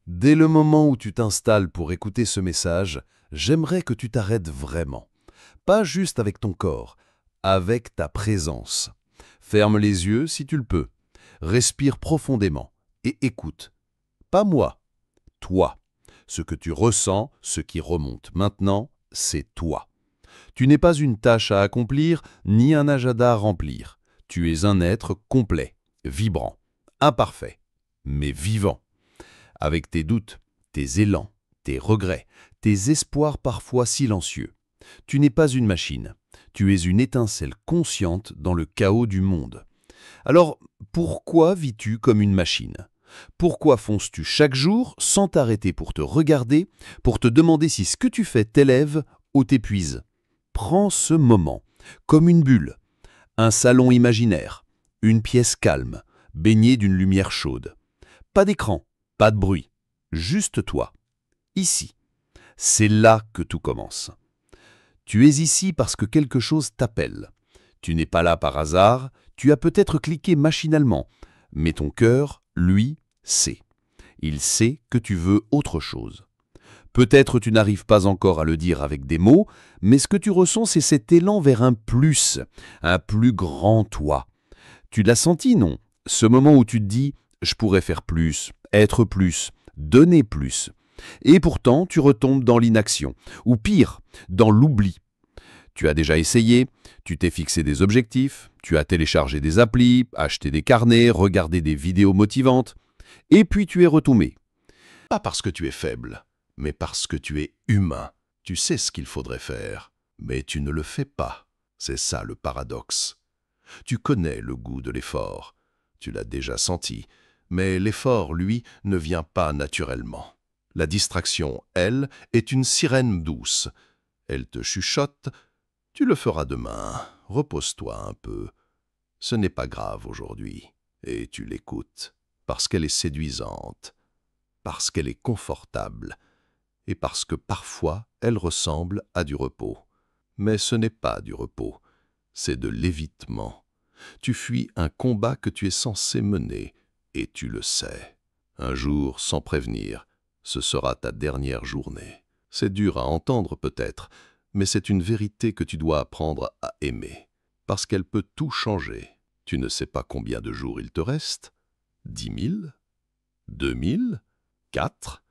Dès le moment où tu t'installes pour écouter ce message, j'aimerais que tu t'arrêtes vraiment. Pas juste avec ton corps, avec ta présence. Ferme les yeux si tu le peux. Respire profondément et écoute. Pas moi, toi. Ce que tu ressens, ce qui remonte maintenant, c'est toi. Tu n'es pas une tâche à accomplir, ni un agenda à remplir. Tu es un être complet, vibrant, imparfait, mais vivant. Avec tes doutes, tes élans, tes regrets, tes espoirs parfois silencieux. Tu n'es pas une machine, tu es une étincelle consciente dans le chaos du monde. Alors, pourquoi vis-tu comme une machine? Pourquoi fonces-tu chaque jour sans t'arrêter pour te regarder, pour te demander si ce que tu fais t'élève ou t'épuise? Prends ce moment, comme une bulle, un salon imaginaire, une pièce calme, baignée d'une lumière chaude. Pas d'écran, pas de bruit, juste toi, ici. C'est là que tout commence. Tu es ici parce que quelque chose t'appelle. Tu n'es pas là par hasard, tu as peut-être cliqué machinalement, mais ton cœur, lui, sait. Il sait que tu veux autre chose. Peut-être tu n'arrives pas encore à le dire avec des mots, mais ce que tu ressens, c'est cet élan vers un plus grand toi. Tu l'as senti, non? Ce moment où tu te dis « je pourrais faire plus, être plus, donner plus ». Et pourtant, tu retombes dans l'inaction, ou pire, dans l'oubli. Tu as déjà essayé, tu t'es fixé des objectifs, tu as téléchargé des applis, acheté des carnets, regardé des vidéos motivantes, et puis tu es retombé. Pas parce que tu es faible, mais parce que tu es humain. Tu sais ce qu'il faudrait faire, mais tu ne le fais pas. C'est ça le paradoxe. Tu connais le goût de l'effort, tu l'as déjà senti, mais l'effort, lui, ne vient pas naturellement. La distraction, elle, est une sirène douce. Elle te chuchote « Tu le feras demain, repose-toi un peu. Ce n'est pas grave aujourd'hui. » Et tu l'écoutes, parce qu'elle est séduisante, parce qu'elle est confortable, et parce que parfois elle ressemble à du repos. Mais ce n'est pas du repos, c'est de l'évitement. Tu fuis un combat que tu es censé mener, et tu le sais. Un jour, sans prévenir, ce sera ta dernière journée. C'est dur à entendre peut-être, mais c'est une vérité que tu dois apprendre à aimer, parce qu'elle peut tout changer. Tu ne sais pas combien de jours il te reste, 10 000, 2000, 4,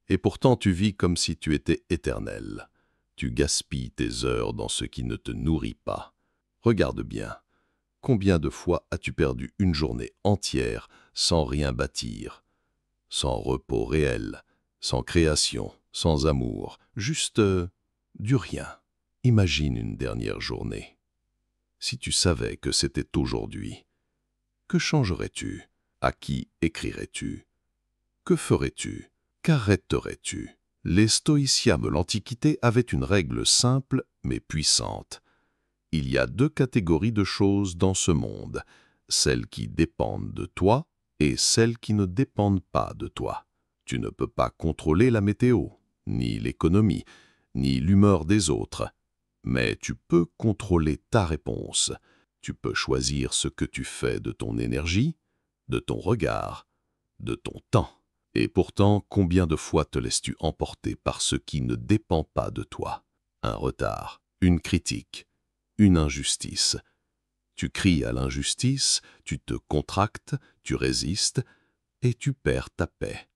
et pourtant tu vis comme si tu étais éternel. Tu gaspilles tes heures dans ce qui ne te nourrit pas. Regarde bien. Combien de fois as-tu perdu une journée entière sans rien bâtir, sans repos réel, sans création, sans amour, juste du rien? Imagine une dernière journée. Si tu savais que c'était aujourd'hui, que changerais-tu? À qui écrirais-tu? Que ferais-tu? Qu'arrêterais-tu? Les stoïciens de l'Antiquité avaient une règle simple mais puissante. Il y a deux catégories de choses dans ce monde, celles qui dépendent de toi et celles qui ne dépendent pas de toi. Tu ne peux pas contrôler la météo, ni l'économie, ni l'humeur des autres, mais tu peux contrôler ta réponse. Tu peux choisir ce que tu fais de ton énergie, de ton regard, de ton temps. Et pourtant, combien de fois te laisses-tu emporter par ce qui ne dépend pas de toi? Un retard, une critique, une injustice. Tu cries à l'injustice, tu te contractes, tu résistes, et tu perds ta paix.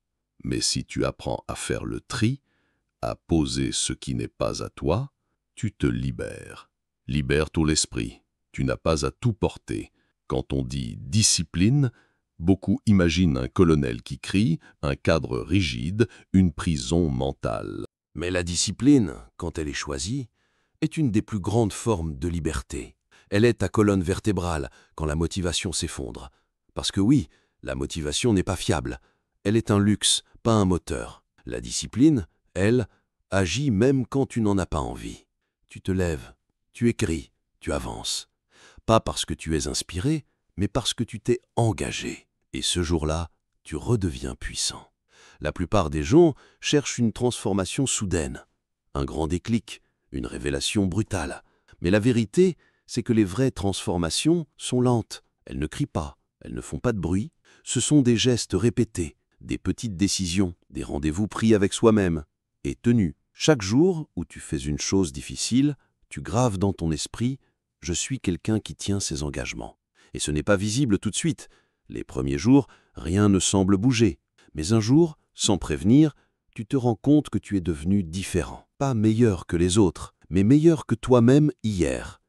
Mais si tu apprends à faire le tri, à poser ce qui n'est pas à toi, tu te libères. Libère ton esprit. Tu n'as pas à tout porter. Quand on dit discipline, beaucoup imaginent un colonel qui crie, un cadre rigide, une prison mentale. Mais la discipline, quand elle est choisie, est une des plus grandes formes de liberté. Elle est ta colonne vertébrale quand la motivation s'effondre. Parce que oui, la motivation n'est pas fiable. Elle est un luxe, pas un moteur. La discipline, elle, agit même quand tu n'en as pas envie. Tu te lèves, tu écris, tu avances. Pas parce que tu es inspiré, mais parce que tu t'es engagé. Et ce jour-là, tu redeviens puissant. La plupart des gens cherchent une transformation soudaine, un grand déclic, une révélation brutale. Mais la vérité, c'est que les vraies transformations sont lentes. Elles ne crient pas, elles ne font pas de bruit. Ce sont des gestes répétés, des petites décisions, des rendez-vous pris avec soi-même et tenus. Chaque jour où tu fais une chose difficile, tu graves dans ton esprit « Je suis quelqu'un qui tient ses engagements ». Et ce n'est pas visible tout de suite. Les premiers jours, rien ne semble bouger. Mais un jour, sans prévenir, tu te rends compte que tu es devenu différent. Pas meilleur que les autres, mais meilleur que toi-même hier.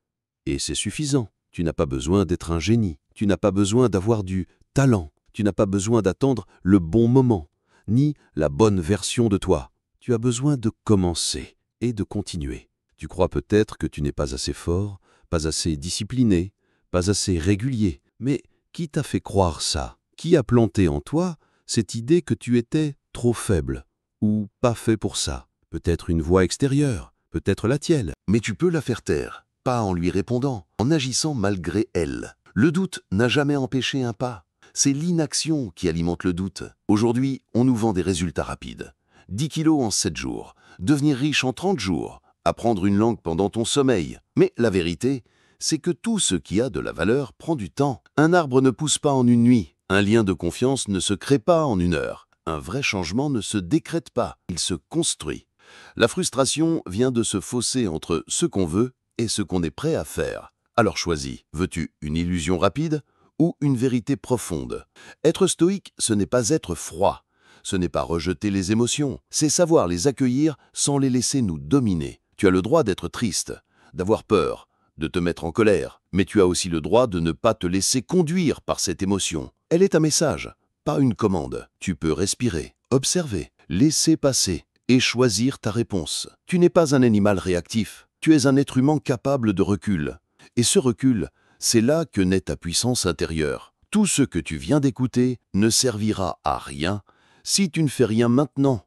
Et c'est suffisant. Tu n'as pas besoin d'être un génie. Tu n'as pas besoin d'avoir du talent. Tu n'as pas besoin d'attendre le bon moment, ni la bonne version de toi. Tu as besoin de commencer et de continuer. Tu crois peut-être que tu n'es pas assez fort, pas assez discipliné, pas assez régulier. Mais qui t'a fait croire ça? Qui a planté en toi cette idée que tu étais trop faible ou pas fait pour ça? Peut-être une voix extérieure, peut-être la tienne. Mais tu peux la faire taire, pas en lui répondant, en agissant malgré elle. Le doute n'a jamais empêché un pas. C'est l'inaction qui alimente le doute. Aujourd'hui, on nous vend des résultats rapides. 10 kilos en 7 jours, devenir riche en 30 jours, apprendre une langue pendant ton sommeil. Mais la vérité, c'est que tout ce qui a de la valeur prend du temps. Un arbre ne pousse pas en une nuit. Un lien de confiance ne se crée pas en une heure. Un vrai changement ne se décrète pas, il se construit. La frustration vient de ce fossé entre ce qu'on veut et ce qu'on est prêt à faire. Alors choisis, veux-tu une illusion rapide ou une vérité profonde? Être stoïque, ce n'est pas être froid. Ce n'est pas rejeter les émotions, c'est savoir les accueillir sans les laisser nous dominer. Tu as le droit d'être triste, d'avoir peur, de te mettre en colère, mais tu as aussi le droit de ne pas te laisser conduire par cette émotion. Elle est un message, pas une commande. Tu peux respirer, observer, laisser passer et choisir ta réponse. Tu n'es pas un animal réactif, tu es un être humain capable de recul. Et ce recul, c'est là que naît ta puissance intérieure. Tout ce que tu viens d'écouter ne servira à rien si tu ne fais rien maintenant.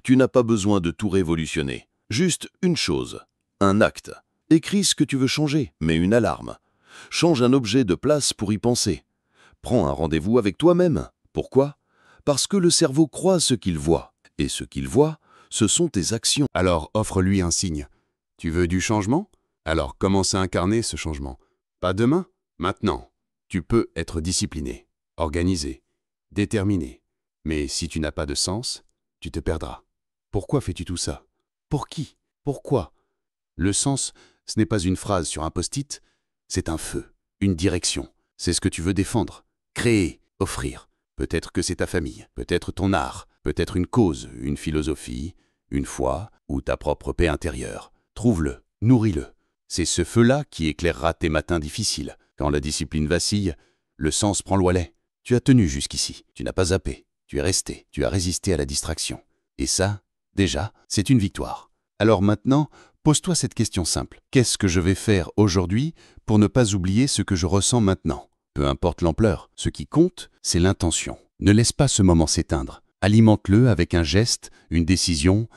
Tu n'as pas besoin de tout révolutionner. Juste une chose, un acte. Écris ce que tu veux changer, mets une alarme. Change un objet de place pour y penser. Prends un rendez-vous avec toi-même. Pourquoi? Parce que le cerveau croit ce qu'il voit. Et ce qu'il voit, ce sont tes actions. Alors offre-lui un signe. Tu veux du changement? Alors commence à incarner ce changement. Pas demain, maintenant. Tu peux être discipliné, organisé, déterminé. Mais si tu n'as pas de sens, tu te perdras. Pourquoi fais-tu tout ça? Pour qui? Pourquoi? Le sens, ce n'est pas une phrase sur un post-it, c'est un feu, une direction. C'est ce que tu veux défendre, créer, offrir. Peut-être que c'est ta famille, peut-être ton art, peut-être une cause, une philosophie, une foi ou ta propre paix intérieure. Trouve-le, nourris-le. C'est ce feu-là qui éclairera tes matins difficiles. Quand la discipline vacille, le sens prend le relais. Tu as tenu jusqu'ici, tu n'as pas zappé, tu es resté, tu as résisté à la distraction. Et ça, déjà, c'est une victoire. Alors maintenant, pose-toi cette question simple. Qu'est-ce que je vais faire aujourd'hui pour ne pas oublier ce que je ressens maintenant? Peu importe l'ampleur, ce qui compte, c'est l'intention. Ne laisse pas ce moment s'éteindre. Alimente-le avec un geste, une décision,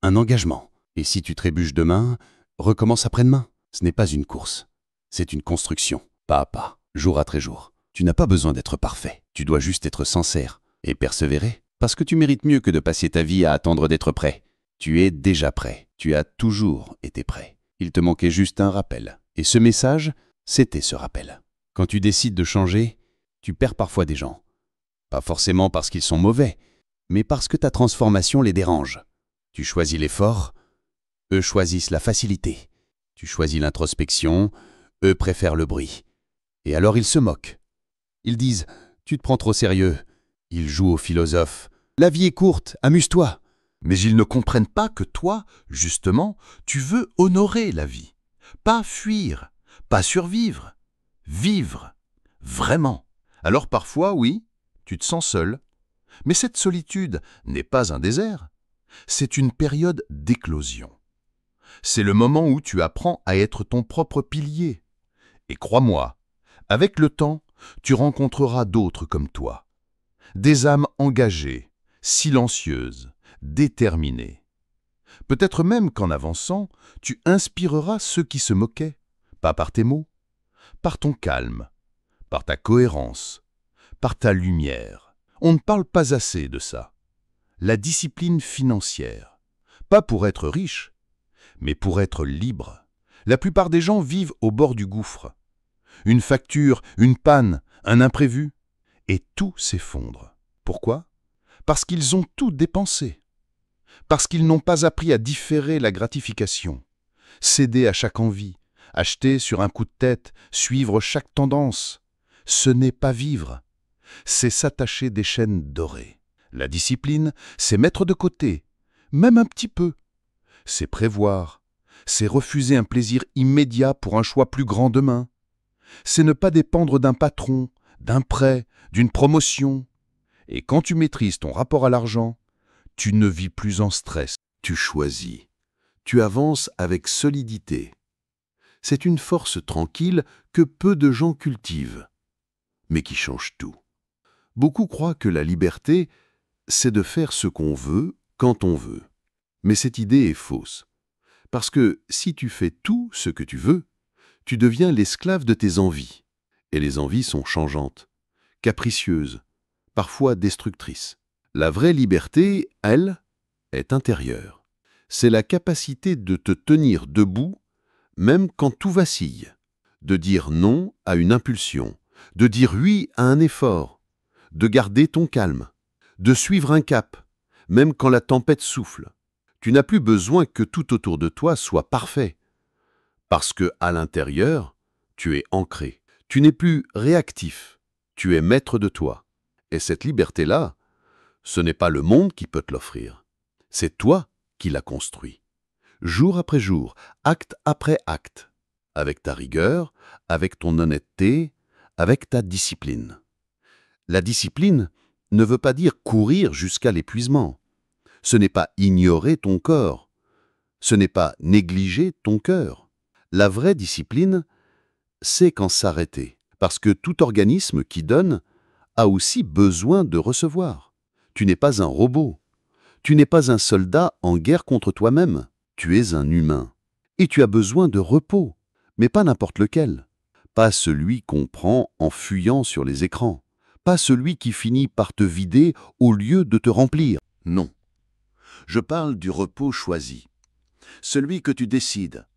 un engagement. Et si tu trébuches demain, recommence après-demain. Ce n'est pas une course, c'est une construction, pas à pas, jour après jour. Tu n'as pas besoin d'être parfait, tu dois juste être sincère et persévérer. Parce que tu mérites mieux que de passer ta vie à attendre d'être prêt. Tu es déjà prêt, tu as toujours été prêt. Il te manquait juste un rappel. Et ce message, c'était ce rappel. Quand tu décides de changer, tu perds parfois des gens. Pas forcément parce qu'ils sont mauvais, mais parce que ta transformation les dérange. Tu choisis l'effort, eux choisissent la facilité. Tu choisis l'introspection, eux préfèrent le bruit. Et alors ils se moquent. Ils disent « Tu te prends trop sérieux ». Ils jouent au philosophe. « La vie est courte, amuse-toi ». Mais ils ne comprennent pas que toi, justement, tu veux honorer la vie. Pas fuir, pas survivre, vivre, vraiment. Alors parfois, oui, tu te sens seul. Mais cette solitude n'est pas un désert. C'est une période d'éclosion. C'est le moment où tu apprends à être ton propre pilier. Et crois-moi, avec le temps, tu rencontreras d'autres comme toi. Des âmes engagées, silencieuses, déterminées. Peut-être même qu'en avançant, tu inspireras ceux qui se moquaient, pas par tes mots, par ton calme, par ta cohérence, par ta lumière. On ne parle pas assez de ça. La discipline financière, pas pour être riche, mais pour être libre. La plupart des gens vivent au bord du gouffre. Une facture, une panne, un imprévu, et tout s'effondre. Pourquoi? parce qu'ils ont tout dépensé, parce qu'ils n'ont pas appris à différer la gratification, céder à chaque envie, acheter sur un coup de tête, suivre chaque tendance. Ce n'est pas vivre, c'est s'attacher des chaînes dorées. La discipline, c'est mettre de côté, même un petit peu. C'est prévoir, c'est refuser un plaisir immédiat pour un choix plus grand demain. C'est ne pas dépendre d'un patron, d'un prêt, d'une promotion. Et quand tu maîtrises ton rapport à l'argent, tu ne vis plus en stress. Tu choisis. Tu avances avec solidité. C'est une force tranquille que peu de gens cultivent, mais qui change tout. Beaucoup croient que la liberté, c'est de faire ce qu'on veut, quand on veut. Mais cette idée est fausse. Parce que si tu fais tout ce que tu veux, tu deviens l'esclave de tes envies. Et les envies sont changeantes, capricieuses, parfois destructrices. La vraie liberté, elle, est intérieure. C'est la capacité de te tenir debout, même quand tout vacille, de dire non à une impulsion, de dire oui à un effort, de garder ton calme, de suivre un cap, même quand la tempête souffle. Tu n'as plus besoin que tout autour de toi soit parfait, parce que à l'intérieur, tu es ancré. Tu n'es plus réactif, tu es maître de toi. Et cette liberté-là, ce n'est pas le monde qui peut te l'offrir, c'est toi qui l'as construit. Jour après jour, acte après acte, avec ta rigueur, avec ton honnêteté, avec ta discipline. La discipline ne veut pas dire courir jusqu'à l'épuisement. Ce n'est pas ignorer ton corps. Ce n'est pas négliger ton cœur. La vraie discipline, c'est quand s'arrêter. Parce que tout organisme qui donne a aussi besoin de recevoir. Tu n'es pas un robot. Tu n'es pas un soldat en guerre contre toi-même. Tu es un humain. Et tu as besoin de repos, mais pas n'importe lequel. Pas celui qu'on prend en fuyant sur les écrans. Pas celui qui finit par te vider au lieu de te remplir. Non. Je parle du repos choisi. Celui que tu décides,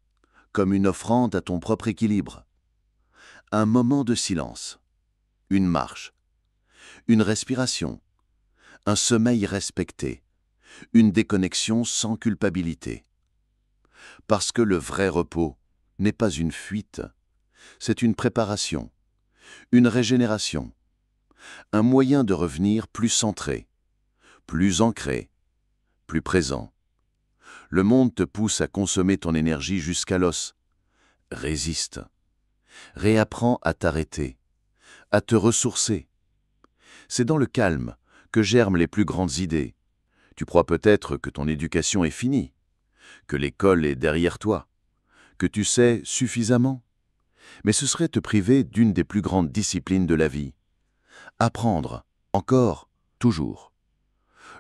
comme une offrande à ton propre équilibre. Un moment de silence. Une marche. Une respiration. Un sommeil respecté. Une déconnexion sans culpabilité. Parce que le vrai repos n'est pas une fuite, c'est une préparation, une régénération, un moyen de revenir plus centré, plus ancré, plus présent. Le monde te pousse à consommer ton énergie jusqu'à l'os. Résiste. Réapprends à t'arrêter, à te ressourcer. C'est dans le calme que germent les plus grandes idées. Tu crois peut-être que ton éducation est finie, que l'école est derrière toi, que tu sais suffisamment. Mais ce serait te priver d'une des plus grandes disciplines de la vie. Apprendre, encore, toujours.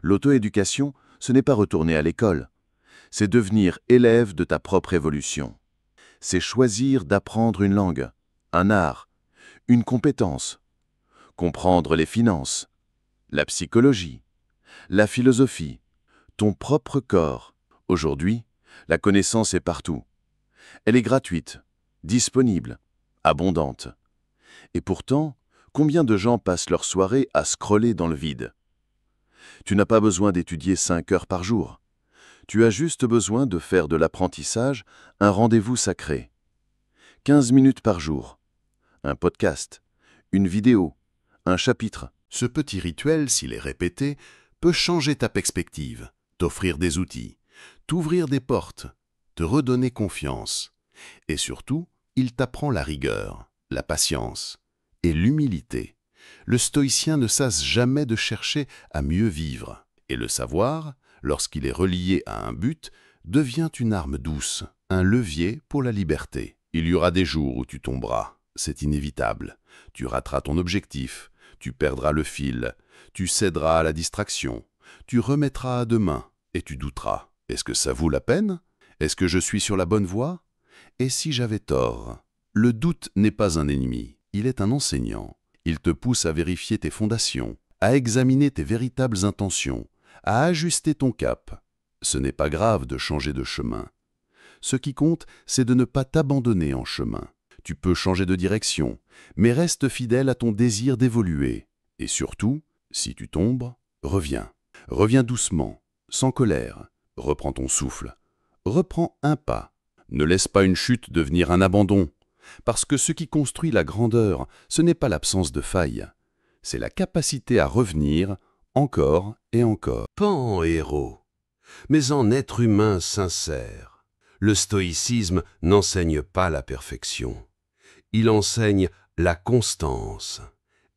L'auto-éducation, ce n'est pas retourner à l'école, c'est devenir élève de ta propre évolution. C'est choisir d'apprendre une langue, un art, une compétence, comprendre les finances, la psychologie, la philosophie, ton propre corps. Aujourd'hui, la connaissance est partout. Elle est gratuite, disponible, abondante. Et pourtant, combien de gens passent leur soirée à scroller dans le vide? Tu n'as pas besoin d'étudier 5 heures par jour. Tu as juste besoin de faire de l'apprentissage un rendez-vous sacré. 15 minutes par jour. Un podcast, une vidéo, un chapitre. Ce petit rituel, s'il est répété, peut changer ta perspective, t'offrir des outils, t'ouvrir des portes, te redonner confiance. Et surtout, il t'apprend la rigueur, la patience et l'humilité. Le stoïcien ne cesse jamais de chercher à mieux vivre. Et le savoir, lorsqu'il est relié à un but, devient une arme douce, un levier pour la liberté. Il y aura des jours où tu tomberas, c'est inévitable. Tu rateras ton objectif, tu perdras le fil, tu céderas à la distraction, tu remettras à demain et tu douteras. Est-ce que ça vaut la peine? Est-ce que je suis sur la bonne voie? Et si j'avais tort? Le doute n'est pas un ennemi, il est un enseignant. Il te pousse à vérifier tes fondations, à examiner tes véritables intentions, à ajuster ton cap. Ce n'est pas grave de changer de chemin. Ce qui compte, c'est de ne pas t'abandonner en chemin. Tu peux changer de direction, mais reste fidèle à ton désir d'évoluer. Et surtout, si tu tombes, reviens. Reviens doucement, sans colère. Reprends ton souffle. Reprends un pas. Ne laisse pas une chute devenir un abandon. Parce que ce qui construit la grandeur, ce n'est pas l'absence de faille. C'est la capacité à revenir encore et encore. Pas en héros, mais en être humain sincère. Le stoïcisme n'enseigne pas la perfection. Il enseigne la constance.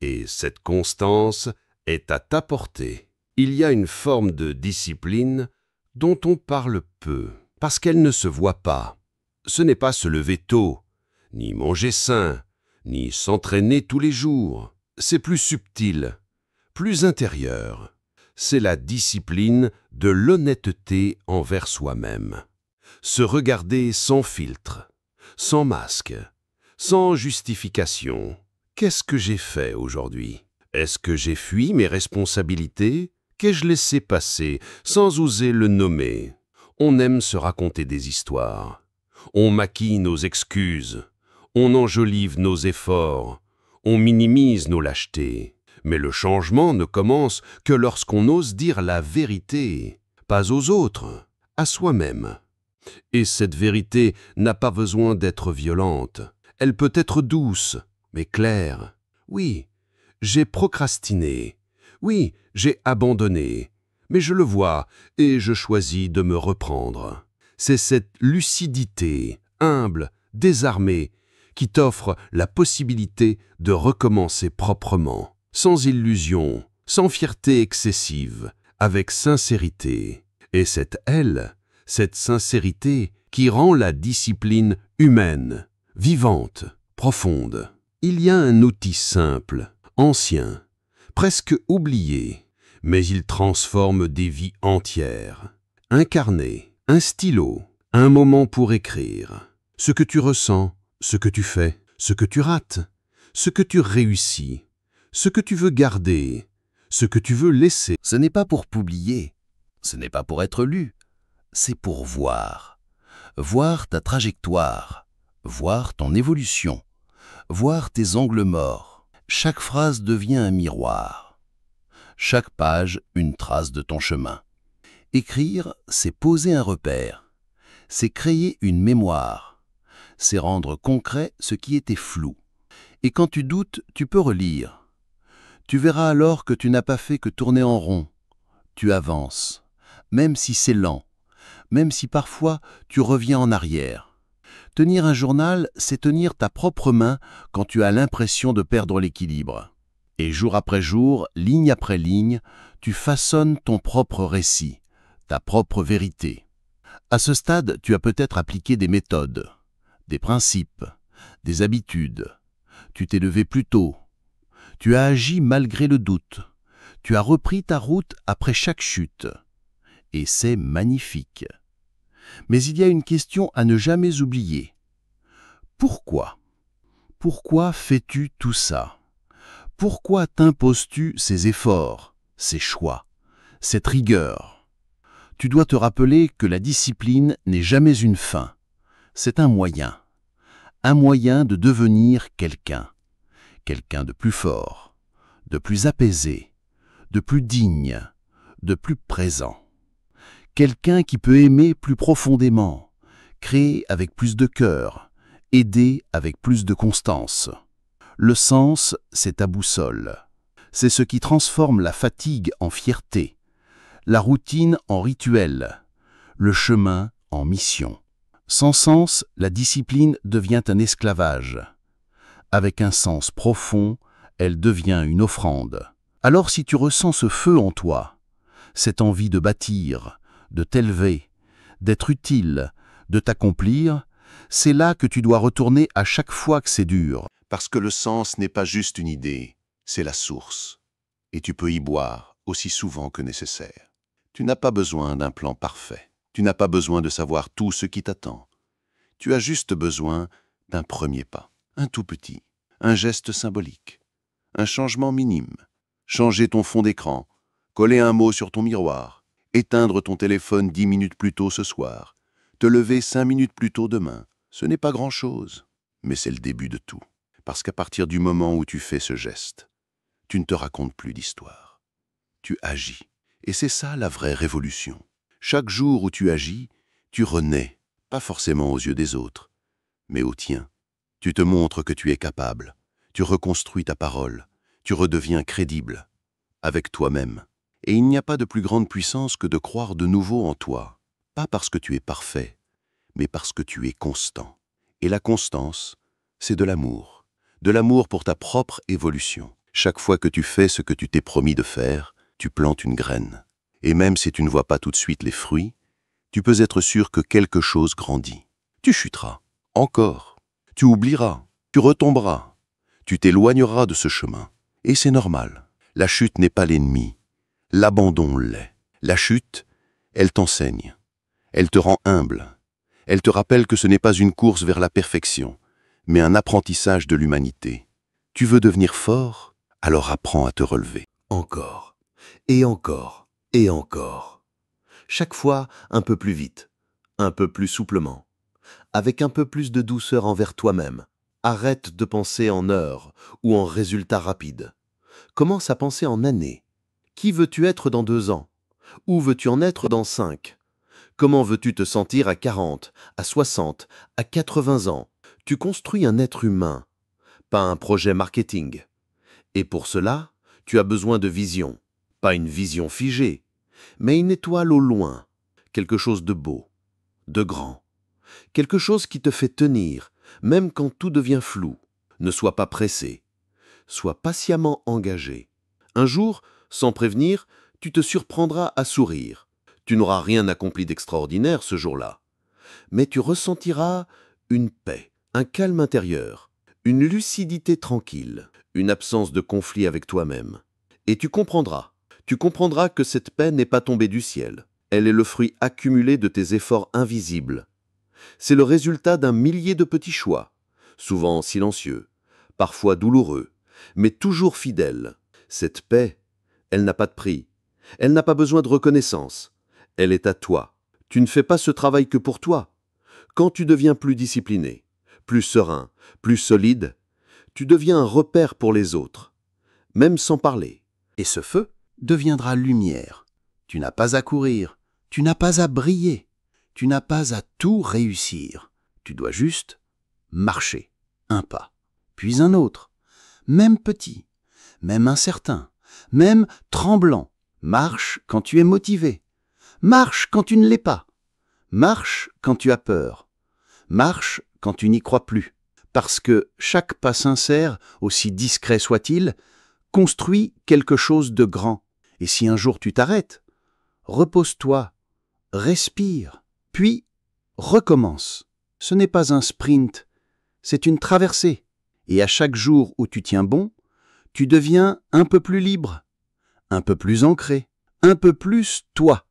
Et cette constance est à ta portée. Il y a une forme de discipline dont on parle peu, parce qu'elle ne se voit pas. Ce n'est pas se lever tôt, ni manger sain, ni s'entraîner tous les jours. C'est plus subtil, plus intérieur. C'est la discipline de l'honnêteté envers soi-même. Se regarder sans filtre, sans masque, sans justification. Qu'est-ce que j'ai fait aujourd'hui? Est-ce que j'ai fui mes responsabilités? Qu'ai-je laissé passer sans oser le nommer? On aime se raconter des histoires. On maquille nos excuses. On enjolive nos efforts. On minimise nos lâchetés. Mais le changement ne commence que lorsqu'on ose dire la vérité, pas aux autres, à soi-même. Et cette vérité n'a pas besoin d'être violente. Elle peut être douce, mais claire. Oui, j'ai procrastiné. Oui, j'ai abandonné. Mais je le vois et je choisis de me reprendre. C'est cette lucidité, humble, désarmée, qui t'offre la possibilité de recommencer proprement, sans illusion, sans fierté excessive, avec sincérité. Et c'est elle, cette sincérité, qui rend la discipline humaine, vivante, profonde. Il y a un outil simple, ancien, presque oublié, mais il transforme des vies entières. Un carnet, un stylo, un moment pour écrire. Ce que tu ressens, ce que tu fais, ce que tu rates, ce que tu réussis, ce que tu veux garder, ce que tu veux laisser. Ce n'est pas pour publier, ce n'est pas pour être lu, c'est pour voir. Voir ta trajectoire, voir ton évolution, voir tes angles morts. Chaque phrase devient un miroir. Chaque page, une trace de ton chemin. Écrire, c'est poser un repère. C'est créer une mémoire. C'est rendre concret ce qui était flou. Et quand tu doutes, tu peux relire. Tu verras alors que tu n'as pas fait que tourner en rond. Tu avances, même si c'est lent, même si parfois tu reviens en arrière. Tenir un journal, c'est tenir ta propre main quand tu as l'impression de perdre l'équilibre. Et jour après jour, ligne après ligne, tu façonnes ton propre récit, ta propre vérité. À ce stade, tu as peut-être appliqué des méthodes, des principes, des habitudes. Tu t'es levé plus tôt. Tu as agi malgré le doute. Tu as repris ta route après chaque chute. Et c'est magnifique. Mais il y a une question à ne jamais oublier. Pourquoi? Pourquoi fais-tu tout ça? Pourquoi t'imposes-tu ces efforts, ces choix, cette rigueur? Tu dois te rappeler que la discipline n'est jamais une fin. C'est un moyen de devenir quelqu'un. Quelqu'un de plus fort, de plus apaisé, de plus digne, de plus présent. Quelqu'un qui peut aimer plus profondément, créer avec plus de cœur, aider avec plus de constance. Le sens, c'est ta boussole. C'est ce qui transforme la fatigue en fierté, la routine en rituel, le chemin en mission. Sans sens, la discipline devient un esclavage. Avec un sens profond, elle devient une offrande. Alors si tu ressens ce feu en toi, cette envie de bâtir, de t'élever, d'être utile, de t'accomplir, c'est là que tu dois retourner à chaque fois que c'est dur. Parce que le sens n'est pas juste une idée, c'est la source. Et tu peux y boire aussi souvent que nécessaire. Tu n'as pas besoin d'un plan parfait. Tu n'as pas besoin de savoir tout ce qui t'attend. Tu as juste besoin d'un premier pas, un tout petit, un geste symbolique, un changement minime. Changer ton fond d'écran, coller un mot sur ton miroir, éteindre ton téléphone 10 minutes plus tôt ce soir, te lever 5 minutes plus tôt demain. Ce n'est pas grand-chose, mais c'est le début de tout. Parce qu'à partir du moment où tu fais ce geste, tu ne te racontes plus d'histoire. Tu agis. Et c'est ça la vraie révolution. Chaque jour où tu agis, tu renais, pas forcément aux yeux des autres, mais aux tiens. Tu te montres que tu es capable, tu reconstruis ta parole, tu redeviens crédible, avec toi-même. Et il n'y a pas de plus grande puissance que de croire de nouveau en toi, pas parce que tu es parfait, mais parce que tu es constant. Et la constance, c'est de l'amour pour ta propre évolution. Chaque fois que tu fais ce que tu t'es promis de faire, tu plantes une graine. Et même si tu ne vois pas tout de suite les fruits, tu peux être sûr que quelque chose grandit. Tu chuteras, encore. Tu oublieras, tu retomberas, tu t'éloigneras de ce chemin. Et c'est normal. La chute n'est pas l'ennemi. L'abandon l'est. La chute, elle t'enseigne. Elle te rend humble. Elle te rappelle que ce n'est pas une course vers la perfection, mais un apprentissage de l'humanité. Tu veux devenir fort? Alors apprends à te relever. Encore, et encore, et encore. Chaque fois, un peu plus vite, un peu plus souplement, avec un peu plus de douceur envers toi-même. Arrête de penser en heures ou en résultats rapides. Commence à penser en années. Qui veux-tu être dans 2 ans? Où veux-tu en être dans 5? Comment veux-tu te sentir à 40, à 60, à 80 ans? Tu construis un être humain, pas un projet marketing. Et pour cela, tu as besoin de vision. Pas une vision figée, mais une étoile au loin. Quelque chose de beau, de grand. Quelque chose qui te fait tenir, même quand tout devient flou. Ne sois pas pressé. Sois patiemment engagé. Un jour, sans prévenir, tu te surprendras à sourire. Tu n'auras rien accompli d'extraordinaire ce jour-là. Mais tu ressentiras une paix, un calme intérieur, une lucidité tranquille, une absence de conflit avec toi-même. Et tu comprendras que cette paix n'est pas tombée du ciel. Elle est le fruit accumulé de tes efforts invisibles. C'est le résultat d'un millier de petits choix, souvent silencieux, parfois douloureux, mais toujours fidèles. Cette paix, elle n'a pas de prix. Elle n'a pas besoin de reconnaissance. Elle est à toi. Tu ne fais pas ce travail que pour toi. Quand tu deviens plus discipliné, plus serein, plus solide, tu deviens un repère pour les autres, même sans parler. Et ce feu deviendra lumière. Tu n'as pas à courir, tu n'as pas à briller, tu n'as pas à tout réussir. Tu dois juste marcher, un pas, puis un autre, même petit, même incertain, même tremblant. Marche quand tu es motivé, marche quand tu ne l'es pas, marche quand tu as peur, marche quand tu n'y crois plus, parce que chaque pas sincère, aussi discret soit-il, construit quelque chose de grand. Et si un jour tu t'arrêtes, repose-toi, respire, puis recommence. Ce n'est pas un sprint, c'est une traversée. Et à chaque jour où tu tiens bon, tu deviens un peu plus libre, un peu plus ancré, un peu plus toi.